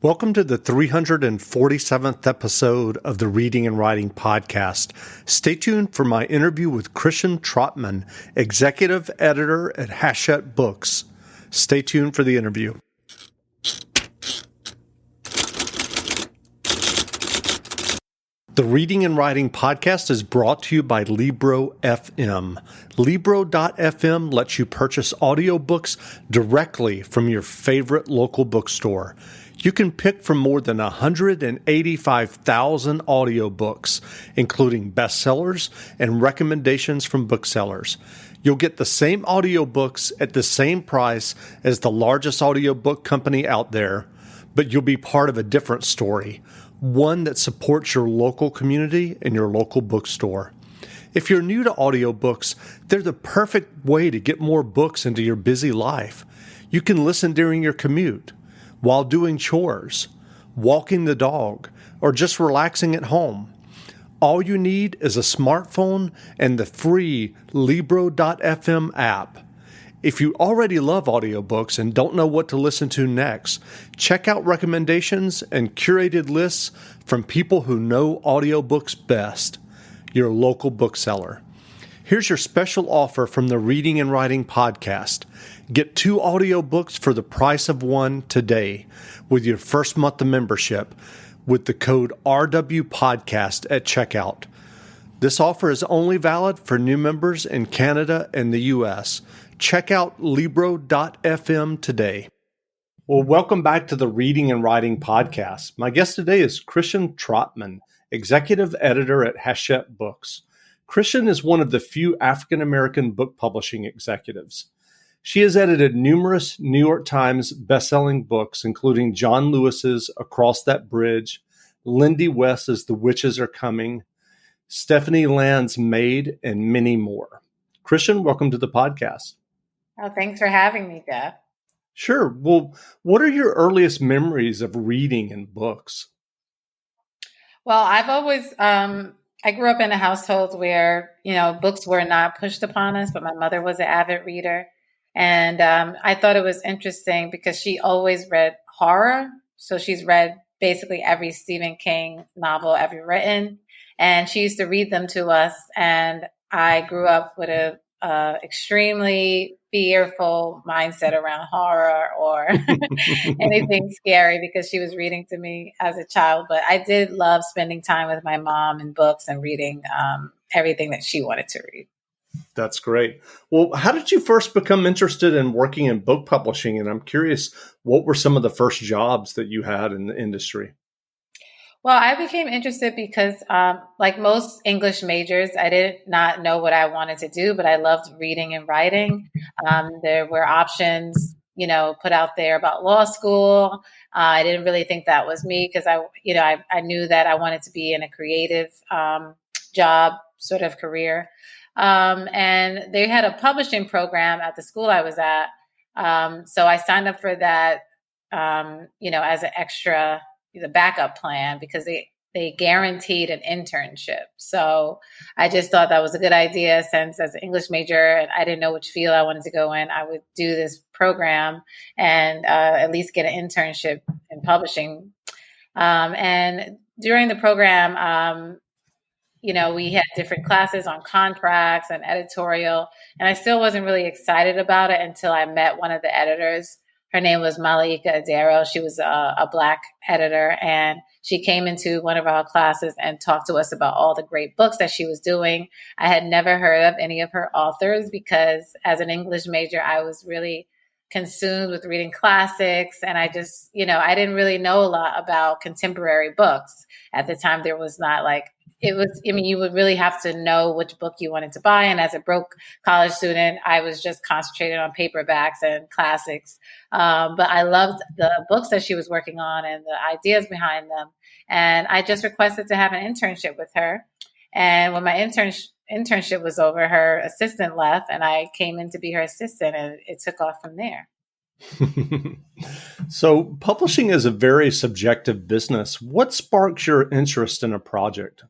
Welcome to the 347th episode of the Reading and Writing Podcast. Stay tuned for my interview with Krishan Trotman, Executive Editor at Hachette Books. Stay tuned for the interview. The Reading and Writing Podcast is brought to you by Libro FM. Libro.fm lets you purchase audiobooks directly from your favorite local bookstore. You can pick from more than 185,000 audiobooks, including bestsellers and recommendations from booksellers. You'll get the same audiobooks at the same price as the largest audiobook company out there, but you'll be part of a different story, one that supports your local community and your local bookstore. If you're new to audiobooks, they're the perfect way to get more books into your busy life. You can listen during your commute, while doing chores, walking the dog, or just relaxing at home. All you need is a smartphone and the free Libro.fm app. If you already love audiobooks and don't know what to listen to next, check out recommendations and curated lists from people who know audiobooks best, your local bookseller. Here's your special offer from the Reading and Writing Podcast. Get 2 audiobooks for the price of one today with your first month of membership with the code RWPodcast at checkout. This offer is only valid for new members in Canada and the U.S. Check out Libro.fm today. Well, welcome back to the Reading and Writing Podcast. My guest today is Krishan Trotman, Executive Editor at Hachette Books. Krishan is one of the few African-American book publishing executives. She has edited numerous New York Times bestselling books, including John Lewis's Across That Bridge, Lindy West's The Witches Are Coming, Stephanie Land's Maid, and many more. Krishan, welcome to the podcast. Oh, thanks for having me, Jeff. Sure. Well, what are your earliest memories of reading and books? Well, I've always, I grew up in a household where, books were not pushed upon us, but my mother was an avid reader. And I thought it was interesting because she always read horror. So she's read basically every Stephen King novel ever written. And she used to read them to us. And I grew up with a extremely fearful mindset around horror or anything scary because she was reading to me as a child. But I did love spending time with my mom and books and reading everything that she wanted to read. That's great. Well, how did you first become interested in working in book publishing? And I'm curious, what were some of the first jobs that you had in the industry? Well, I became interested because, like most English majors, I did not know what I wanted to do, but I loved reading and writing. There were options, put out there about law school. I didn't really think that was me because I knew that I wanted to be in a creative job sort of career. And they had a publishing program at the school I was at. So I signed up for that, as an extra, the backup plan because they guaranteed an internship. So I just thought that was a good idea since as an English major and I didn't know which field I wanted to go in, I would do this program and at least get an internship in publishing. And during the program, we had different classes on contracts and editorial, and I still wasn't really excited about it until I met one of the editors. Her name was Malaika Adero. She was a Black editor, and she came into one of our classes and talked to us about all the great books that she was doing. I had never heard of any of her authors because as an English major, I was really consumed with reading classics. And I just, I didn't really know a lot about contemporary books. At the time, there was not you would really have to know which book you wanted to buy. And as a broke college student, I was just concentrated on paperbacks and classics. But I loved the books that she was working on and the ideas behind them. And I just requested to have an internship with her. And when my internship was over, her assistant left and I came in to be her assistant and it took off from there. So publishing is a very subjective business. What sparks your interest in a project?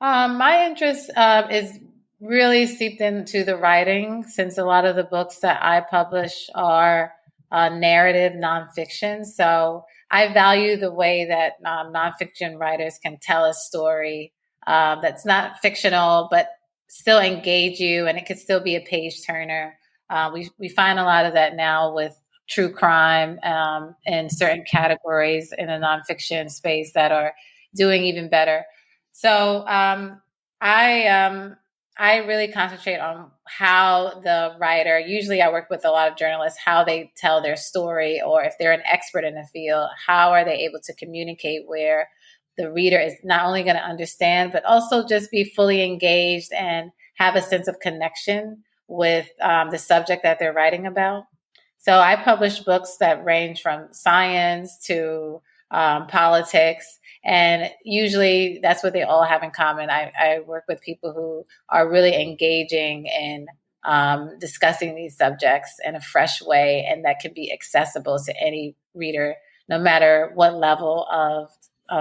My interest is really seeped into the writing since a lot of the books that I publish are narrative nonfiction. So I value the way that nonfiction writers can tell a story that's not fictional, but still engage you, and it could still be a page turner. We find a lot of that now with true crime and certain categories in the nonfiction space that are doing even better. So I I really concentrate on how the writer, usually I work with a lot of journalists, how they tell their story, or if they're an expert in the field, how are they able to communicate where the reader is not only going to understand, but also just be fully engaged and have a sense of connection with the subject that they're writing about. So I publish books that range from science to politics. And usually that's what they all have in common. I work with people who are really engaging in discussing these subjects in a fresh way, and that can be accessible to any reader, no matter what level of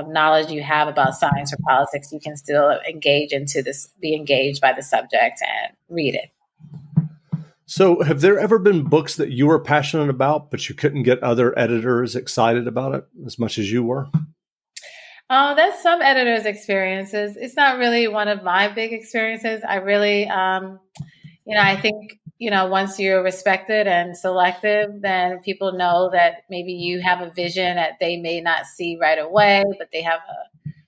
knowledge you have about science or politics. You can still engage into this, be engaged by the subject and read it. So, have there ever been books that you were passionate about, but you couldn't get other editors excited about it as much as you were? That's some editors' experiences. It's not really one of my big experiences. I really, I think, once you're respected and selective, then people know that maybe you have a vision that they may not see right away, but they have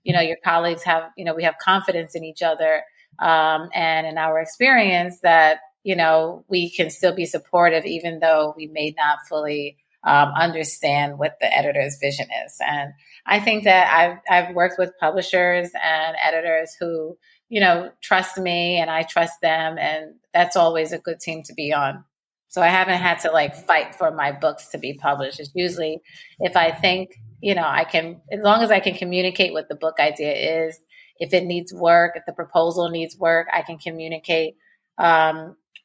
your colleagues have, we have confidence in each other, and in our experience that, we can still be supportive, even though we may not fully understand what the editor's vision is. And I think that I've worked with publishers and editors who, trust me and I trust them. And that's always a good team to be on. So I haven't had to fight for my books to be published. It's usually if I think, I can, as long as I can communicate what the book idea is, if it needs work, if the proposal needs work, I can communicate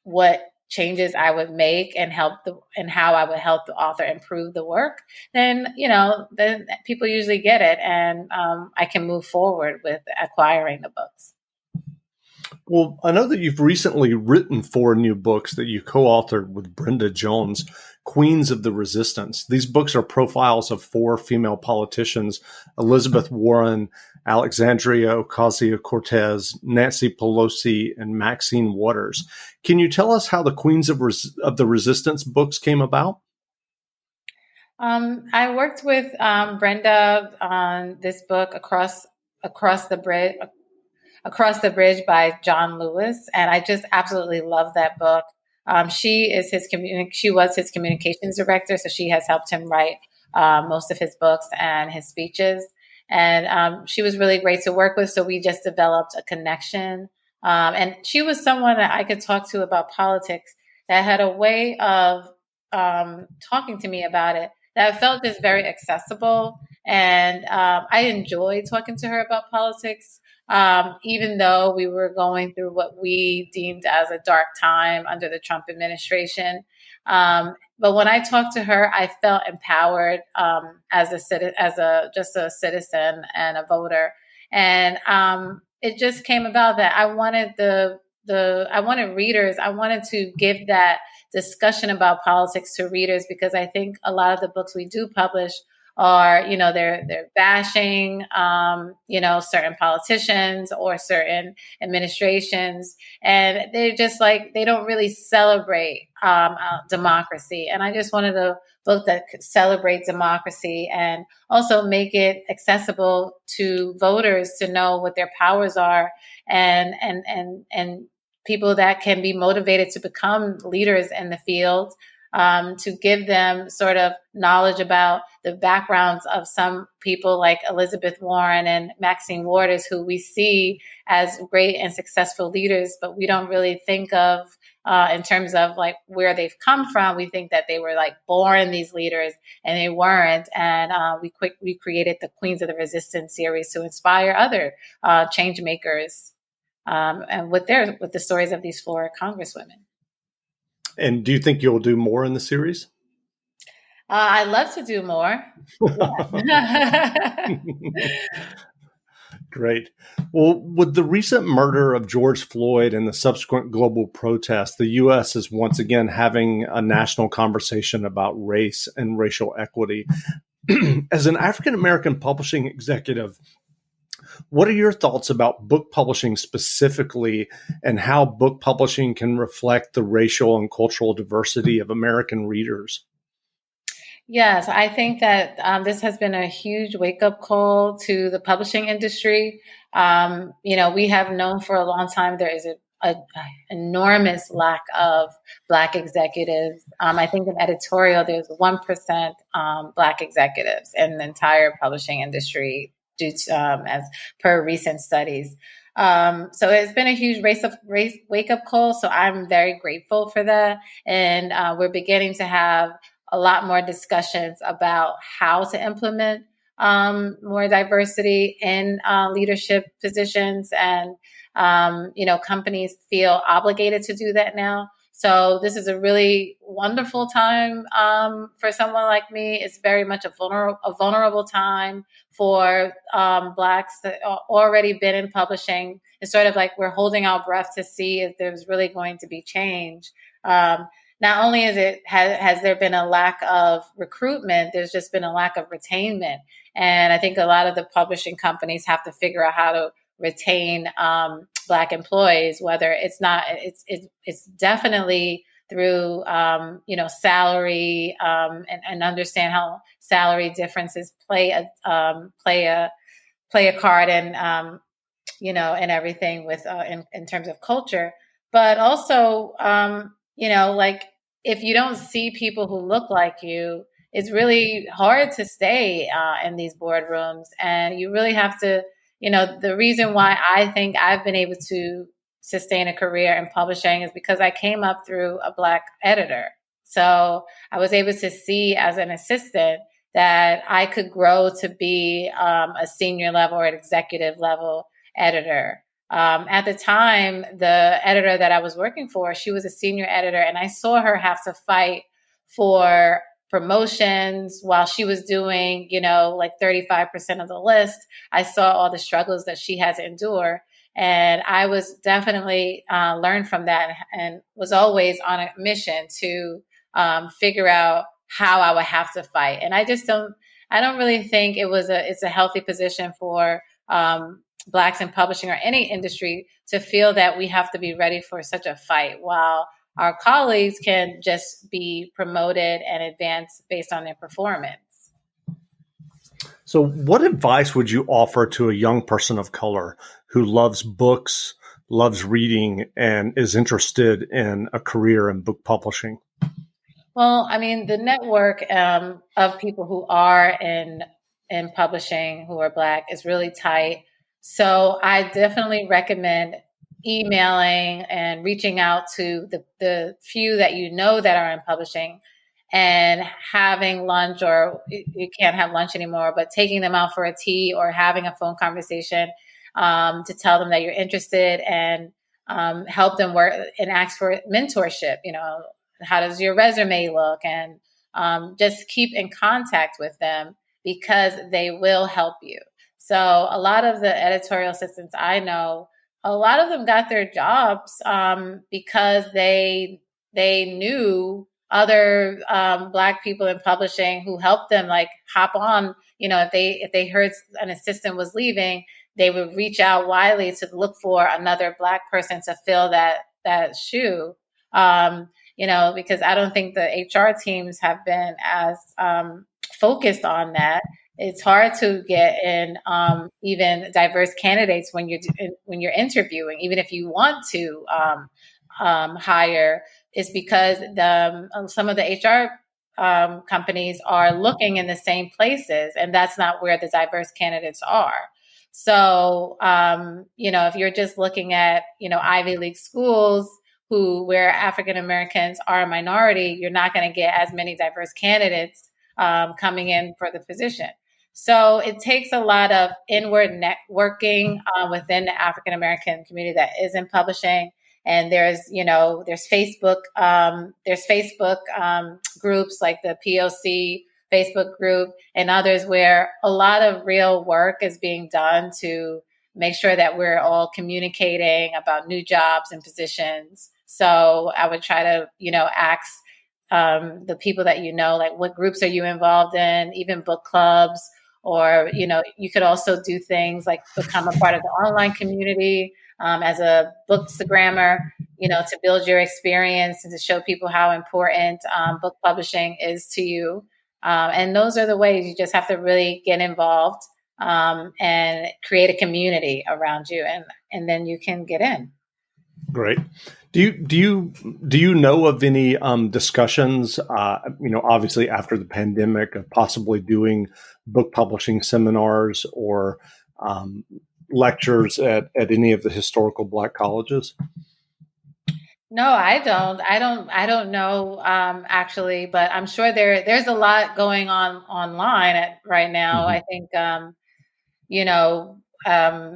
what changes I would make and and how I would help the author improve the work, then people usually get it, and I can move forward with acquiring the books. Well, I know that you've recently written 4 new books that you co-authored with Brenda Jones, Queens of the Resistance. These books are profiles of 4 female politicians: Elizabeth Warren, Alexandria Ocasio-Cortez, Nancy Pelosi, and Maxine Waters. Can you tell us how the Queens of the Resistance books came about? I worked with Brenda on this book, Across the Bridge by John Lewis, and I just absolutely love that book. She was his communications director, so she has helped him write most of his books and his speeches. And she was really great to work with, so we just developed a connection. And she was someone that I could talk to about politics that had a way of talking to me about it that felt just very accessible. And I enjoyed talking to her about politics. Even though we were going through what we deemed as a dark time under the Trump administration. But when I talked to her, I felt empowered as a citizen and a voter. And it just came about that I wanted I wanted readers. I wanted to give that discussion about politics to readers, because I think a lot of the books we do publish are, they're bashing, certain politicians or certain administrations. And they're just they don't really celebrate democracy. And I just wanted a book that could celebrate democracy and also make it accessible to voters to know what their powers are, and people that can be motivated to become leaders in the field. To give them sort of knowledge about the backgrounds of some people like Elizabeth Warren and Maxine Waters, who we see as great and successful leaders, but we don't really think of in terms of where they've come from. We think that they were born these leaders, and they weren't. And we created the Queens of the Resistance series to inspire other change makers, and with the stories of these 4 congresswomen. And do you think you'll do more in the series? I'd love to do more. Yeah. Great. Well, with the recent murder of George Floyd and the subsequent global protests, the U.S. is once again having a national conversation about race and racial equity. As an African American publishing executive, what are your thoughts about book publishing specifically and how book publishing can reflect the racial and cultural diversity of American readers? Yes, I think that this has been a huge wake up call to the publishing industry. We have known for a long time there is a enormous lack of Black executives. I think in editorial, there's 1% Black executives in the entire publishing industry, due to, as per recent studies. So it's been a huge wake up call. So I'm very grateful for that, and we're beginning to have a lot more discussions about how to implement more diversity in leadership positions. And, companies feel obligated to do that now. So this is a really wonderful time for someone like me. It's very much a vulnerable time for Blacks that already been in publishing. It's sort of like we're holding our breath to see if there's really going to be change. Not only has there been a lack of recruitment, there's just been a lack of retainment. And I think a lot of the publishing companies have to figure out how to retain Black employees, whether it's definitely through salary and understand how salary differences play a card in and everything with in terms of culture, but also like if you don't see people who look like you, it's really hard to stay in these boardrooms, and you really have to. The reason why I think I've been able to sustain a career in publishing is because I came up through a Black editor. So I was able to see as an assistant that I could grow to be a senior level or an executive level editor. At the time, the editor that I was working for, she was a senior editor, and I saw her have to fight for promotions while she was doing, like 35% of the list. I saw all the struggles that she had to endure. And I was definitely learned from that, and was always on a mission to figure out how I would have to fight. And I don't really think it's a healthy position for Blacks in publishing or any industry to feel that we have to be ready for such a fight, while our colleagues can just be promoted and advance based on their performance. So what advice would you offer to a young person of color who loves books, loves reading, and is interested in a career in book publishing? Well, I mean, the network of people who are in publishing who are Black is really tight. So I definitely recommend emailing and reaching out to the few that that are in publishing, and having lunch, or you can't have lunch anymore, but taking them out for a tea or having a phone conversation to tell them that you're interested, and help them work and ask for mentorship. How does your resume look? And just keep in contact with them, because they will help you. So a lot of the editorial assistants I know, a lot of them got their jobs because they knew other Black people in publishing who helped them, like hop on. If they heard an assistant was leaving, they would reach out widely to look for another Black person to fill that shoe. Because I don't think the HR teams have been as focused on that. It's hard to get in even diverse candidates when you're interviewing, even if you want to hire. It's because some of the HR companies are looking in the same places, and that's not where the diverse candidates are. So, if you're just looking at, Ivy League schools where African Americans are a minority, you're not going to get as many diverse candidates coming in for the position. So it takes a lot of inward networking within the African American community that is in publishing. And there's Facebook, groups like the POC Facebook group and others, where a lot of real work is being done to make sure that we're all communicating about new jobs and positions. So I would try to, ask the people that like what groups are you involved in, even book clubs, or, you could also do things like become a part of the online community as a bookstagrammer, to build your experience and to show people how important book publishing is to you. And those are the ways. You just have to really get involved and create a community around you, and then you can get in. Great. Do you know of any discussions? Obviously after the pandemic, of possibly doing book publishing seminars or lectures at any of the historical Black colleges? No, I don't. I don't know actually, but I'm sure there's a lot going on online right now. Mm-hmm. I think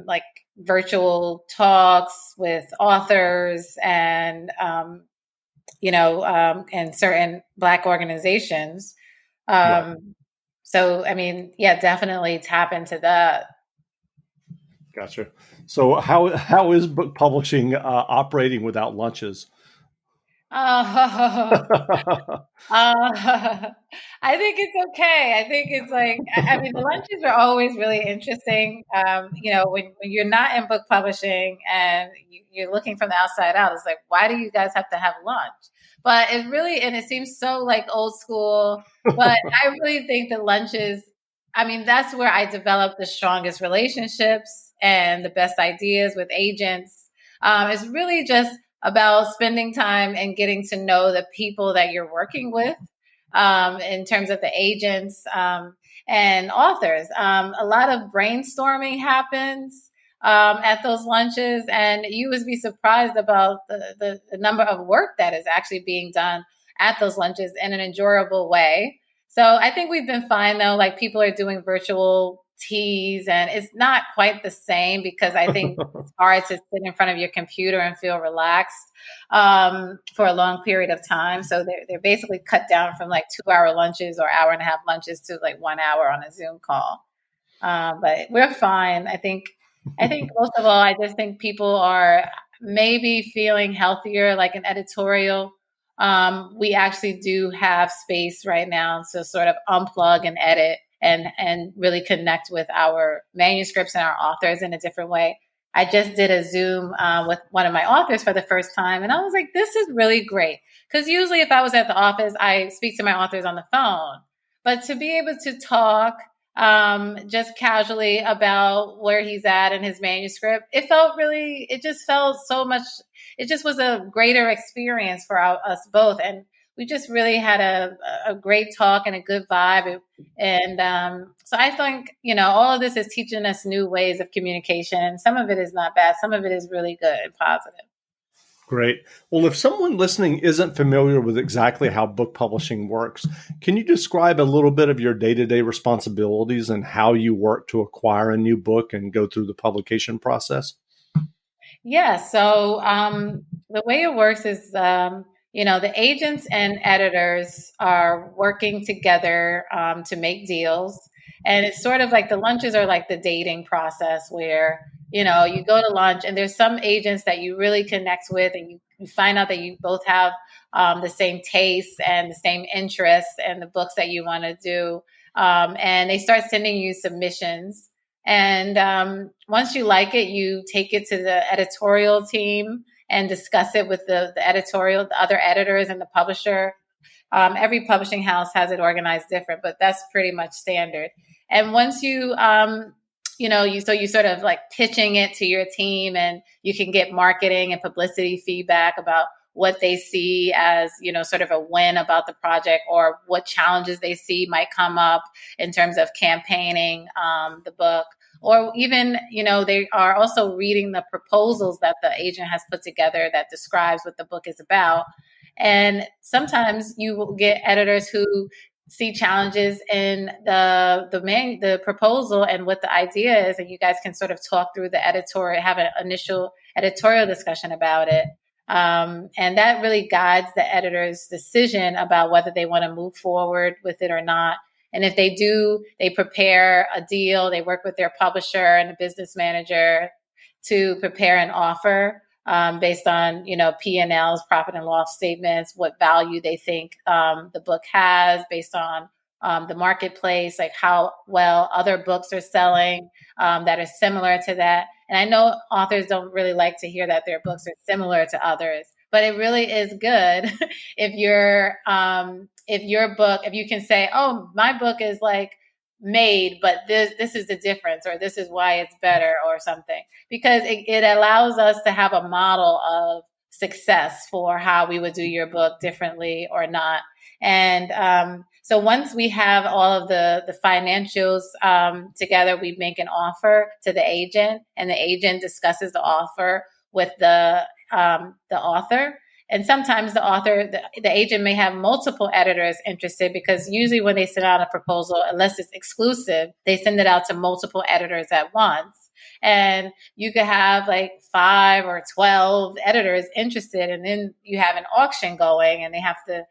like virtual talks with authors and and certain Black organizations. Right. So I mean, yeah, definitely tap into that. Gotcha. So how is book publishing operating without lunches? Uh, I think it's okay. I think it's like, I mean, the lunches are always really interesting. When you're not in book publishing and you're looking from the outside out, it's like, why do you guys have to have lunch? But it really, and it seems so like old school, but I really think that lunches, I mean, that's where I developed the strongest relationships and the best ideas with agents. It's really just about spending time and getting to know the people that you're working with in terms of the agents and authors. A lot of brainstorming happens at those lunches, and you would be surprised about the number of work that is actually being done at those lunches in an enjoyable way. So I think we've been fine though. Like people are doing virtual teas, and it's not quite the same because I think it's hard to sit in front of your computer and feel relaxed for a long period of time. So they're basically cut down from like 2-hour lunches or hour and a half lunches to like 1 hour on a Zoom call. But we're fine. I think most of all, I just think people are maybe feeling healthier, like an editorial. We actually do have space right now to sort of unplug and edit and really connect with our manuscripts and our authors in a different way. I just did a Zoom with one of my authors for the first time, and I was like, this is really great. Because usually if I was at the office, I speak to my authors on the phone. But to be able to talk just casually about where he's at in his manuscript, it just felt so much, it just was a greater experience for us both. And we just really had a great talk and a good vibe. And so I think, all of this is teaching us new ways of communication. And some of it is not bad. Some of it is really good and positive. Great. Well, if someone listening isn't familiar with exactly how book publishing works, can you describe a little bit of your day-to-day responsibilities and how you work to acquire a new book and go through the publication process? Yeah. So the way it works is, the agents and editors are working together to make deals. And it's sort of like the lunches are like the dating process where, you go to lunch and there's some agents that you really connect with and you find out that you both have the same tastes and the same interests and the books that you want to do. And they start sending you submissions. And once you like it, you take it to the editorial team and discuss it with the other editors and the publisher. Every publishing house has it organized different, but that's pretty much standard. And once you sort of like pitching it to your team, and you can get marketing and publicity feedback about what they see as, sort of a win about the project, or what challenges they see might come up in terms of campaigning the book. Or even, they are also reading the proposals that the agent has put together that describes what the book is about. And sometimes you will get editors who see challenges in the proposal and what the idea is, and you guys can sort of talk through the editorial, have an initial editorial discussion about it. And that really guides the editor's decision about whether they want to move forward with it or not. And if they do, they prepare a deal, they work with their publisher and a business manager to prepare an offer based on, P&Ls, profit and loss statements, what value they think the book has based on the marketplace, like how well other books are selling that are similar to that. And I know authors don't really like to hear that their books are similar to others, but it really is good if if you can say, oh, my book is like made, but this is the difference, or this is why it's better, or something, because it allows us to have a model of success for how we would do your book differently or not. And so once we have all of the financials together, we make an offer to the agent, and the agent discusses the offer with the author. And sometimes the agent may have multiple editors interested, because usually when they send out a proposal, unless it's exclusive, they send it out to multiple editors at once. And you could have like 5 or 12 editors interested, and then you have an auction going, and they have to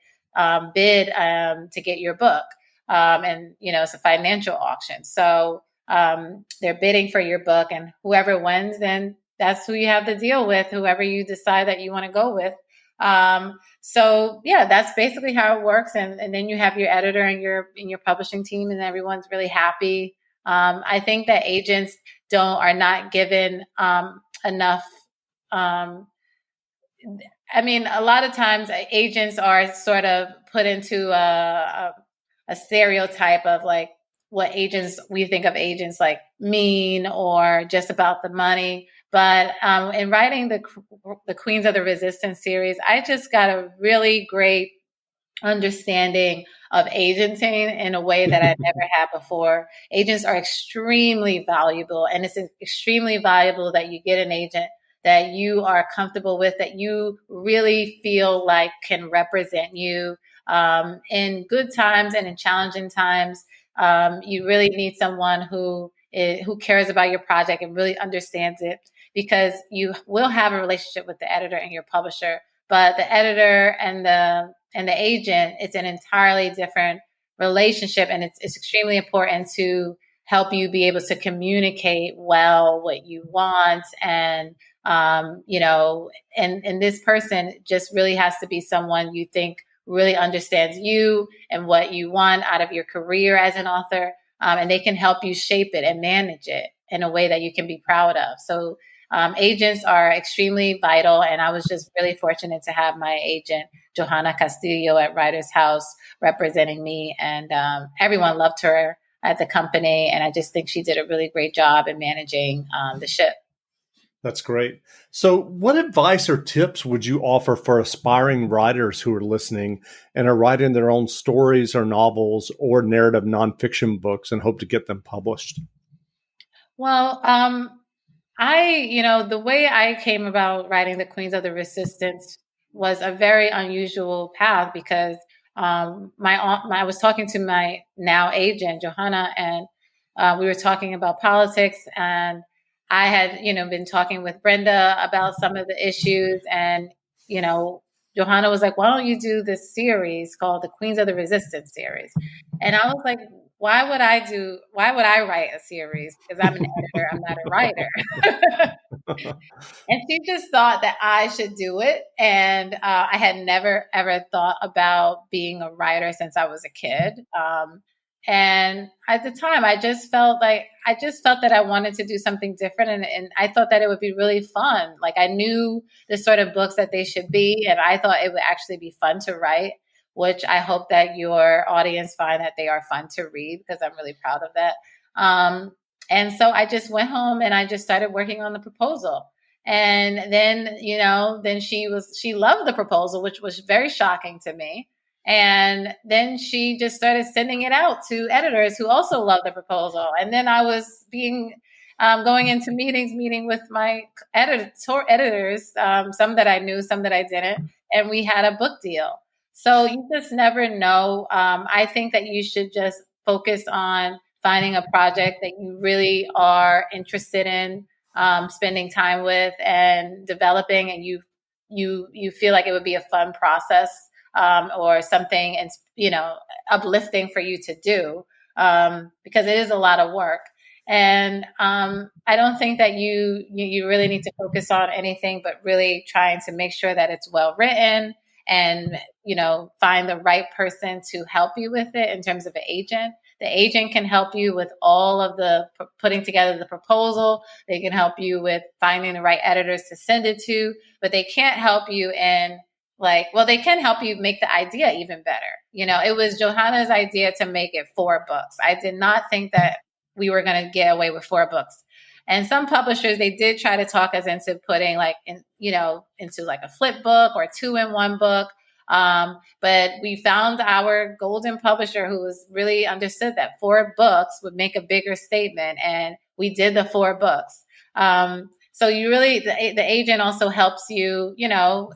bid to get your book. And, it's a financial auction. So they're bidding for your book, and whoever wins, then that's who you have to deal with, whoever you decide that you want to go with. So yeah, that's basically how it works. And then you have your editor and your publishing team, and everyone's really happy. I think that agents are not given enough. A lot of times agents are sort of put into a stereotype of like what we think of agents like mean or just about the money. But in writing the Queens of the Resistance series, I just got a really great understanding of agenting in a way that I never had before. Agents are extremely valuable, and it's extremely valuable that you get an agent that you are comfortable with, that you really feel like can represent you in good times and in challenging times. You really need someone who cares about your project and really understands it, because you will have a relationship with the editor and your publisher, but the editor and the agent, it's an entirely different relationship, and it's extremely important to help you be able to communicate well what you want. And and this person just really has to be someone you think really understands you and what you want out of your career as an author, and they can help you shape it and manage it in a way that you can be proud of. So agents are extremely vital, and I was just really fortunate to have my agent, Johanna Castillo at Writers House, representing me, and everyone loved her at the company, and I just think she did a really great job in managing the ship. That's great. So what advice or tips would you offer for aspiring writers who are listening and are writing their own stories or novels or narrative nonfiction books and hope to get them published? Well, the way I came about writing the Queens of the Resistance was a very unusual path, because I was talking to my now agent, Johanna, and we were talking about politics, and I had, been talking with Brenda about some of the issues, and, Johanna was like, why don't you do this series called the Queens of the Resistance series? And I was like, why would I write a series? Because I'm an editor, I'm not a writer. And she just thought that I should do it. And I had never, ever thought about being a writer since I was a kid. And at the time, I just felt that I wanted to do something different. And I thought that it would be really fun. Like, I knew the sort of books that they should be. And I thought it would actually be fun to write, which I hope that your audience find that they are fun to read, because I'm really proud of that. And so I just went home and I just started working on the proposal. And then, then she loved the proposal, which was very shocking to me. And then she just started sending it out to editors who also loved the proposal. And then I was going into meeting with my editors, some that I knew, some that I didn't. And we had a book deal. So you just never know. I think that you should just focus on finding a project that you really are interested in spending time with and developing, and you feel like it would be a fun process or something, and uplifting for you to do. because it is a lot of work. And I don't think that you really need to focus on anything, but really trying to make sure that it's well written and, find the right person to help you with it in terms of an agent. The agent can help you with all of the putting together the proposal. They can help you with finding the right editors to send it to, but they can't help you in they can help you make the idea even better. It was Johanna's idea to make it 4 books. I did not think that we were going to get away with 4 books. And some publishers, they did try to talk us into putting into like a flip book or 2-in-1 book. But we found our golden publisher who was really understood that 4 books would make a bigger statement. And we did the 4 books. So you really, the agent also helps you,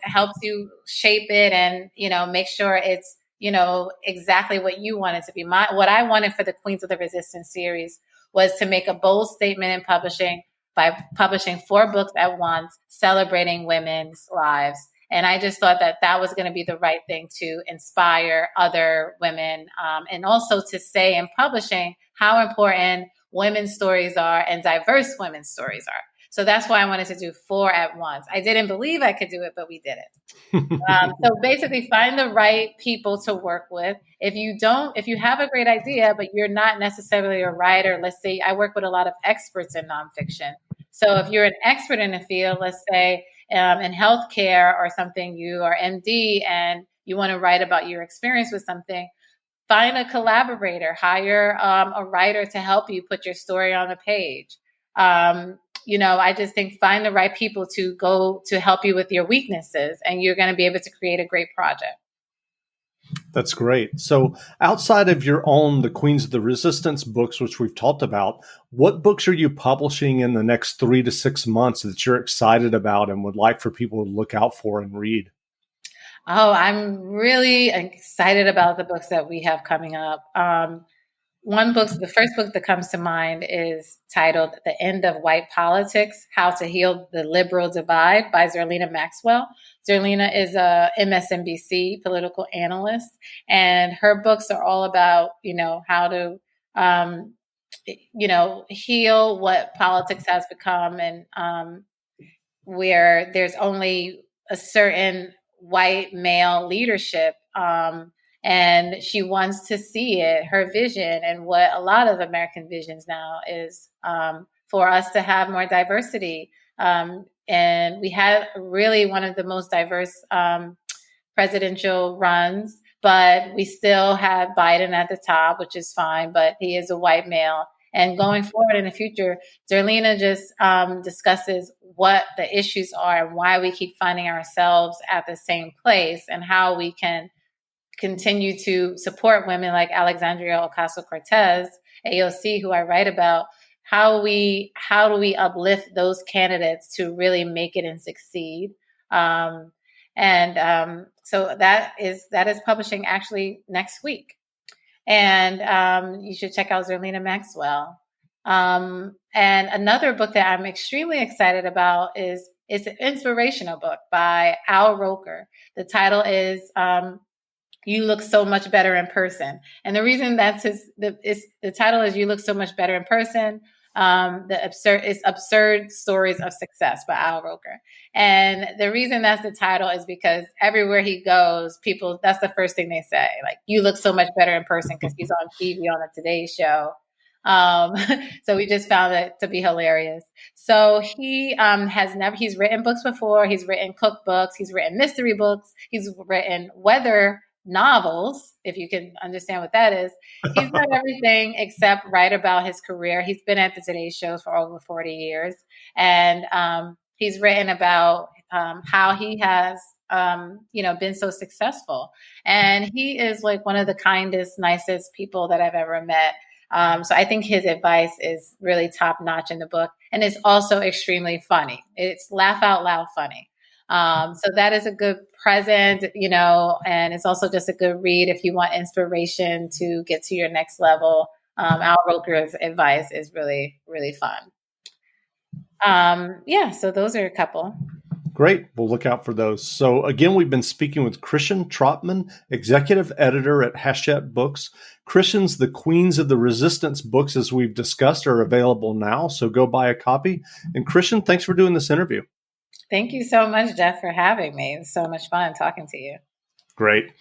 helps you shape it and, make sure it's, exactly what you want it to be. What I wanted for the Queens of the Resistance series was to make a bold statement in publishing by publishing 4 books at once, celebrating women's lives. And I just thought that that was going to be the right thing to inspire other women, and also to say in publishing how important women's stories are and diverse women's stories are. So that's why I wanted to do 4 at once. I didn't believe I could do it, but we did it. So basically find the right people to work with. If you have a great idea, but you're not necessarily a writer, let's say I work with a lot of experts in nonfiction. So if you're an expert in a field, let's say in healthcare or something, you are MD and you want to write about your experience with something, find a collaborator, hire a writer to help you put your story on the page. I just think find the right people to help you with your weaknesses, and you're going to be able to create a great project. That's great. So outside of your own, the Queens of the Resistance books, which we've talked about, what books are you publishing in the next 3 to 6 months that you're excited about and would like for people to look out for and read? Oh, I'm really excited about the books that we have coming up. The first book that comes to mind is titled The End of White Politics, How to Heal the Liberal Divide by Zerlina Maxwell. Zerlina is a MSNBC political analyst, and her books are all about, how to, heal what politics has become, and where there's only a certain white male leadership, and she wants to see it, her vision, and what a lot of American visions now is for us to have more diversity. And we had really one of the most diverse presidential runs, but we still have Biden at the top, which is fine, but he is a white male. And going forward in the future, Zerlina just discusses what the issues are and why we keep finding ourselves at the same place, and how we can continue to support women like Alexandria Ocasio-Cortez, AOC, who I write about. How do we uplift those candidates to really make it and succeed? So that is publishing actually next week. And you should check out Zerlina Maxwell. And another book that I'm extremely excited about is an inspirational book by Al Roker. The title is You Look So Much Better in Person. And the reason that's the title is You Look So Much Better in Person. Absurd Stories of Success by Al Roker. And the reason that's the title is because everywhere he goes, people, that's the first thing they say, like, you look so much better in person, because he's on TV on the Today Show. So we just found it to be hilarious. So he he's written books before. He's written cookbooks. He's written mystery books. He's written weather novels, if you can understand what that is. He's done everything except write about his career. He's been at the Today Show for over 40 years. And he's written about how he has, been so successful. And he is like one of the kindest, nicest people that I've ever met. So I think his advice is really top notch in the book. And it's also extremely funny. It's laugh out loud funny. So that is a good present, and it's also just a good read if you want inspiration to get to your next level. Al Roker's advice is really, really fun. So those are a couple. Great. We'll look out for those. So again, we've been speaking with Krishan Trotman, executive editor at Hachette Books. Krishan's The Queens of the Resistance books, as we've discussed, are available now. So go buy a copy. And Krishan, thanks for doing this interview. Thank you so much, Jeff, for having me. It was so much fun talking to you. Great.